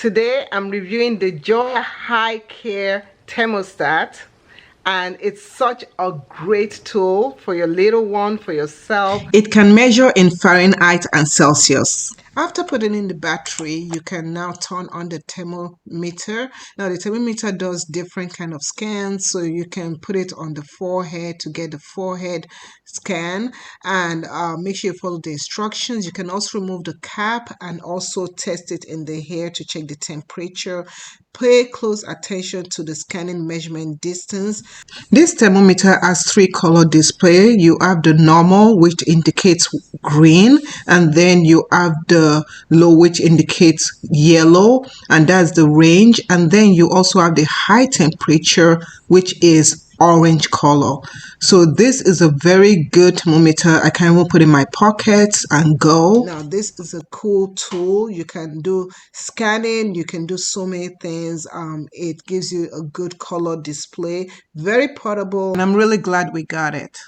Today I'm reviewing the Joyhicare thermostat, and it's such a great tool for your little one, for yourself. It can measure in Fahrenheit and Celsius. After putting in the battery, you can now turn on the thermometer. Now the thermometer does different kind of scans, so you can put it on the forehead to get the forehead scan, and make sure you follow the instructions. You can also remove the cap and also test it in the hair to check the temperature. Pay close attention to the scanning measurement distance. This thermometer has three color display. You have the normal, which indicates green, and then you have the low, which indicates yellow, and that's the range. And then you also have the high temperature, which is orange color. So this is a very good thermometer. I can even put in my pockets and go. Now this is a cool tool. You can do scanning, you can do so many things. It gives you a good color display, very portable, and I'm really glad we got it.